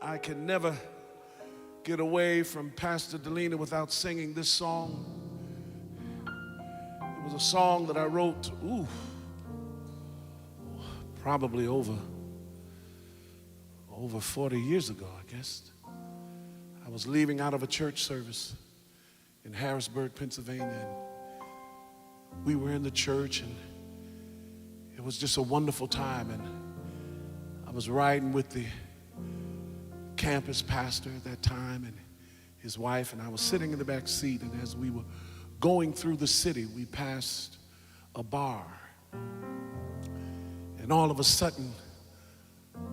I can never get away from Pastor Delina without singing this song. It was a song that I wrote, probably over 40 years ago, I guess. I was leaving out of a church service in Harrisburg, Pennsylvania, and we were in the church, and it was just a wonderful time. And I was riding with the campus pastor at that time and his wife, and I was sitting in the back seat, and as we were going through the city, we passed a bar, and all of a sudden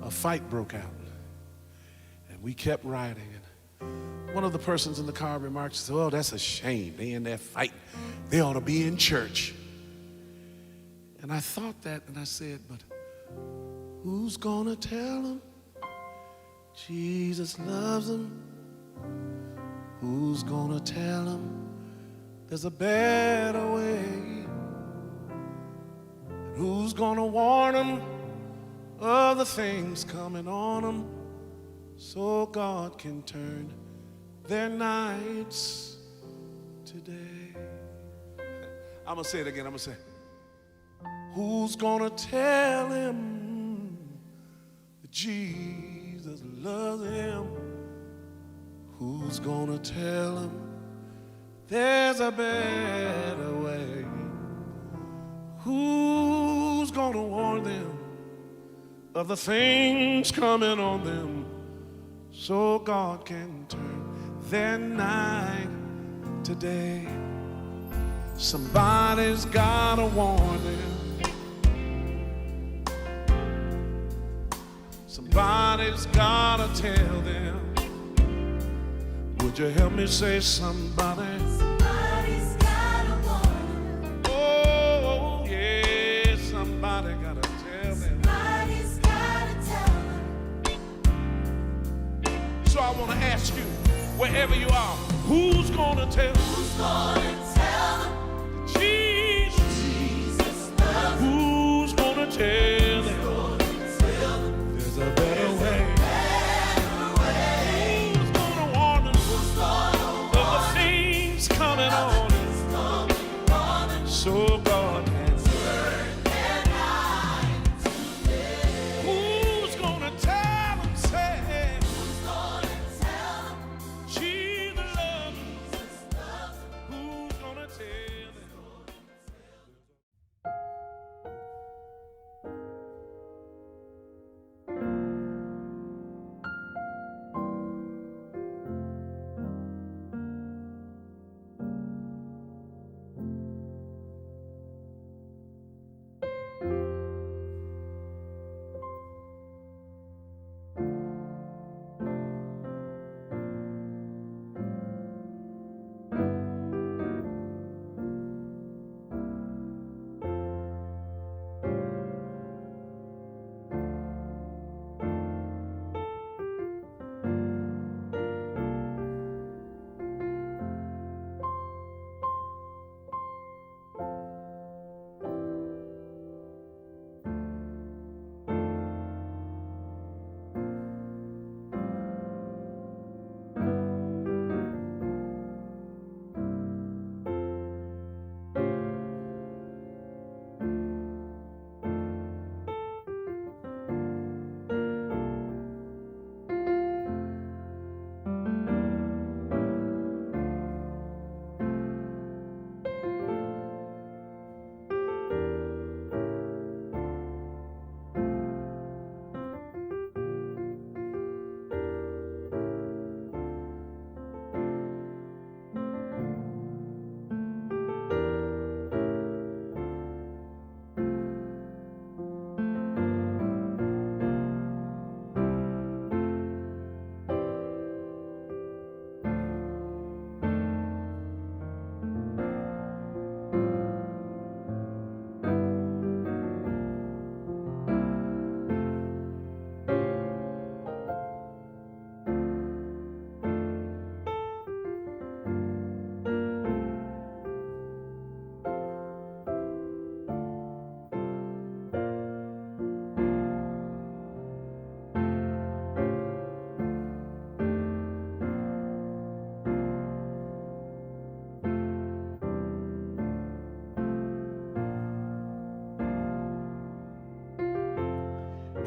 a fight broke out, and we kept riding, and one of the persons in the car remarked, "Oh, that's a shame, they in there fighting, they ought to be in church." And I thought that, and I said, but who's gonna tell them Jesus loves them? Who's gonna tell them there's a better way? And who's gonna warn them of the things coming on them so God can turn their nights today? I'm gonna say it again, I'm gonna say, who's gonna tell him that Jesus loves him? Who's gonna tell him there's a better way? Who's gonna warn them of the things coming on them so God can turn their night today? Somebody's gotta warn them. Somebody's gotta tell them. Would you help me say somebody? Somebody's gotta warn them. Oh, yeah, somebody gotta tell them. Somebody's gotta tell them. So I want to ask you, wherever you are, who's gonna tell them? Who's gonna tell them? Jesus. Jesus loves them. Who's gonna tell them? Who's gonna tell them? There's a better way. Better way. Who's gonna warn them Who's gonna of the things coming on them coming on them? so God can Turn their night to day. Who's gonna tell them, say, Who's gonna tell them? Jesus loves them. Jesus loves them. Who's gonna tell them?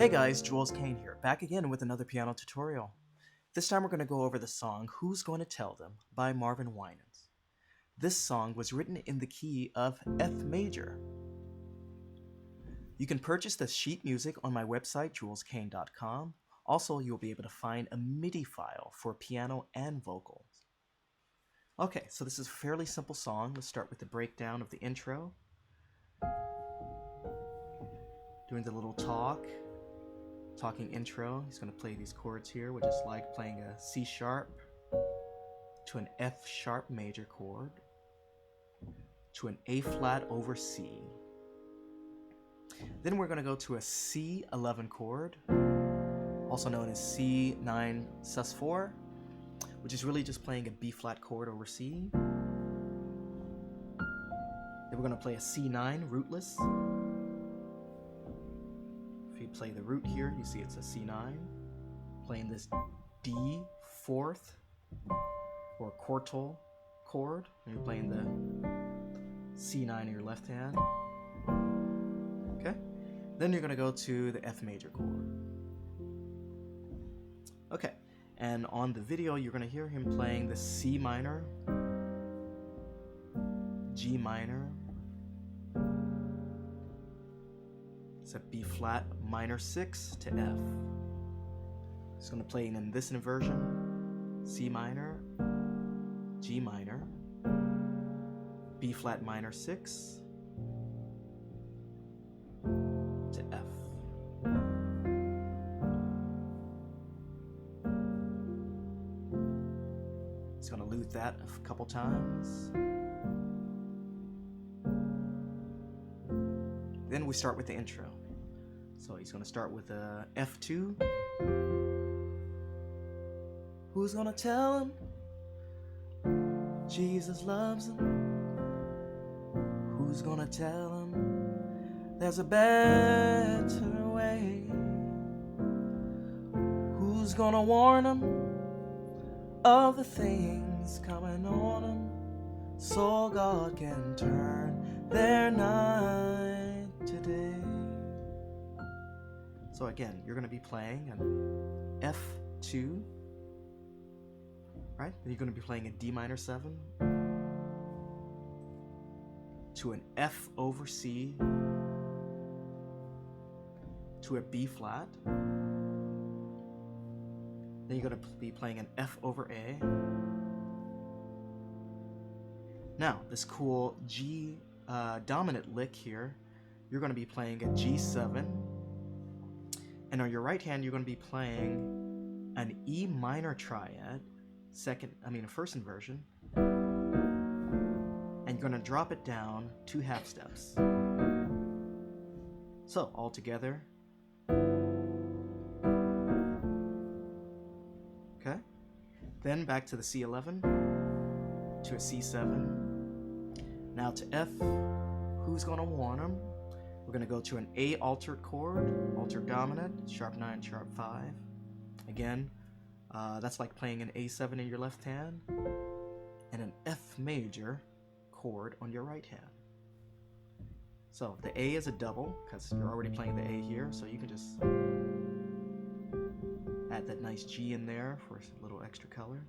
Hey guys, Jules Kain here, back again with another piano tutorial. This time we're going to go over the song Who's Going to Tell Them by Marvin Winans. This song was written in the key of F major. You can purchase the sheet music on my website, juleskain.com. Also, you'll be able to find a MIDI file for piano and vocals. Okay, so this is a fairly simple song. Let's start with the breakdown of the intro. Doing the little talking intro. He's going to play these chords here, which is like playing a C sharp to an F sharp major chord to an A flat over C. Then we're going to go to a C11 chord, also known as C9 sus4, which is really just playing a B flat chord over C. Then we're going to play a C9 rootless. If you play the root here, you see it's a C9, playing this D fourth or quartal chord, and you're playing the C9 in your left hand. Okay, then you're going to go to the F major chord. Okay, and on the video you're going to hear him playing the C minor, G minor, it's a B flat minor 6 to F. He's going to play in this inversion, C minor, G minor, B flat minor 6 to F. He's going to loop that a couple times. Then we start with the intro. So he's going to start with a F2. Who's going to tell him Jesus loves him? Who's going to tell him there's a better way? Who's going to warn him of the things coming on him so God can turn their night today? So again, you're going to be playing an F2, right? Then you're going to be playing a D minor 7 to an F over C to a B flat. Then you're going to be playing an F over A. Now, this cool G dominant lick here, you're going to be playing a G7. And on your right hand, you're going to be playing an E minor triad, first inversion. And you're going to drop it down 2 half steps. So, all together. Okay. Then back to the C11, to a C7. Now to F, who's going to warn him? We're going to go to an A altered chord, altered dominant, sharp 9, sharp 5. Again, that's like playing an A7 in your left hand, and an F major chord on your right hand. So the A is a double, because you're already playing the A here, so you can just add that nice G in there for a little extra color.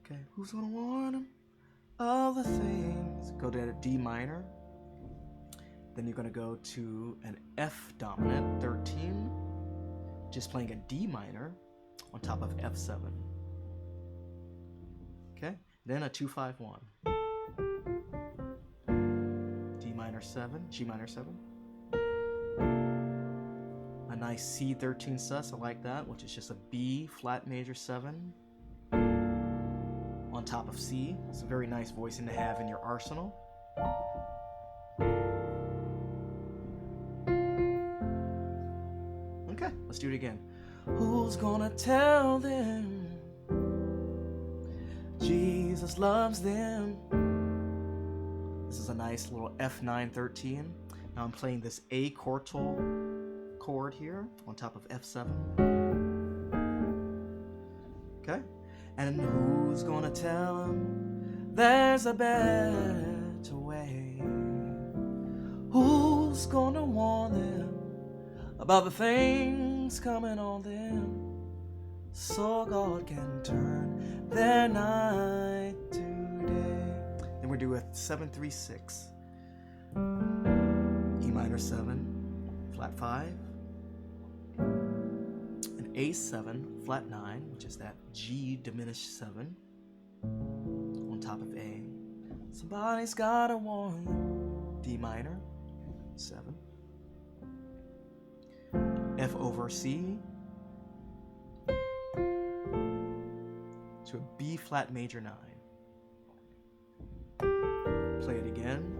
Okay, who's going to warn him of the things? Go to a D minor. Then you're going to go to an F dominant 13, just playing a D minor on top of F7. Okay, then a 2-5-1. D minor 7, G minor 7. A nice C13 sus, I like that, which is just a B flat major 7 on top of C. It's a very nice voicing to have in your arsenal. Okay, let's do it again. Who's gonna tell them Jesus loves them? This is a nice little F9 13. Now I'm playing this A quartal chord here on top of F7. Okay, and who's gonna tell him there's a better way? Who's gonna warn them about the things coming on them, so God can turn their night to day. Then we're doing a 7-3-6. E minor 7, flat 5, an A7, flat 9, which is that G diminished 7, on top of A. Somebody's gotta warn you. D minor 7, F over C, to a B flat major 9. Play it again.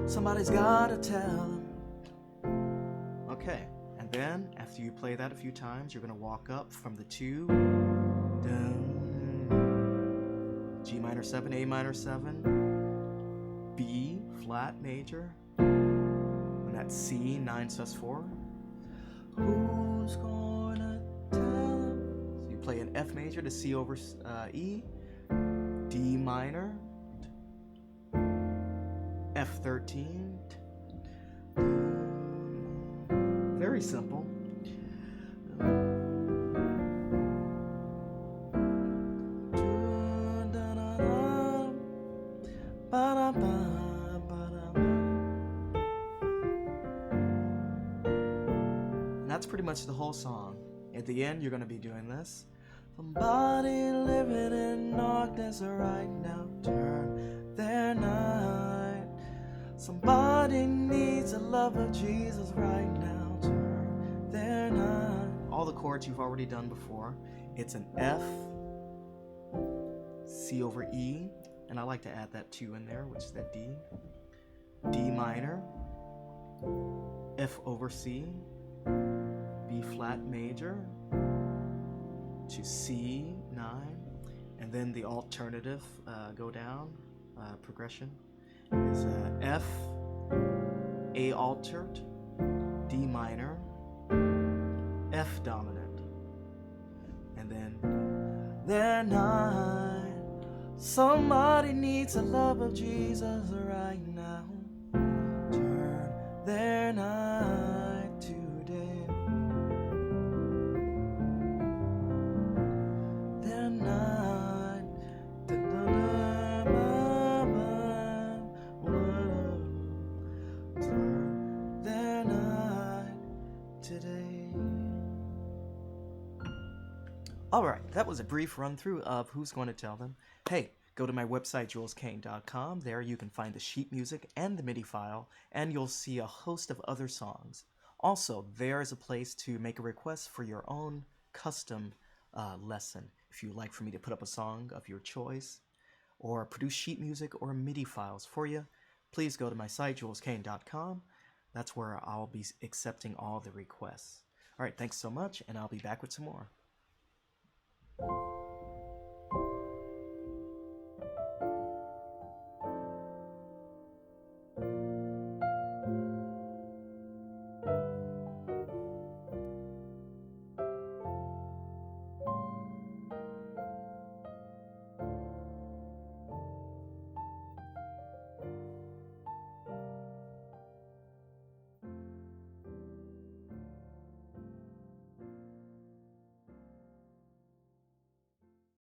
Somebody's gotta tell them. Okay, and then after you play that a few times, you're gonna walk up from the 2, down, G minor 7, A minor 7, B flat major, and that's C 9 sus4. Who's gonna tell them? So you play an F major to C over E, D minor, F13. Very simple. And that's pretty much the whole song. At the end, you're going to be doing this. Somebody living in darkness right now, turn their night. Somebody needs the love of Jesus right now, turn their night. All the chords you've already done before. It's an F, C over E, and I like to add that 2 in there, which is that D. D minor, F over C, B flat major, to C 9, and then the alternative go down progression is F, A altered, D minor, F dominant, and then their night. Somebody needs the love of Jesus right now. Turn their night today. Their night. Turn their night today. Alright, that was a brief run through of Who's Going to Tell Them. Hey, go to my website, JulesKain.com. There you can find the sheet music and the MIDI file, and you'll see a host of other songs. Also, there is a place to make a request for your own custom lesson. If you'd like for me to put up a song of your choice, or produce sheet music or MIDI files for you, please go to my site, JulesKain.com. That's where I'll be accepting all the requests. Alright, thanks so much, and I'll be back with some more.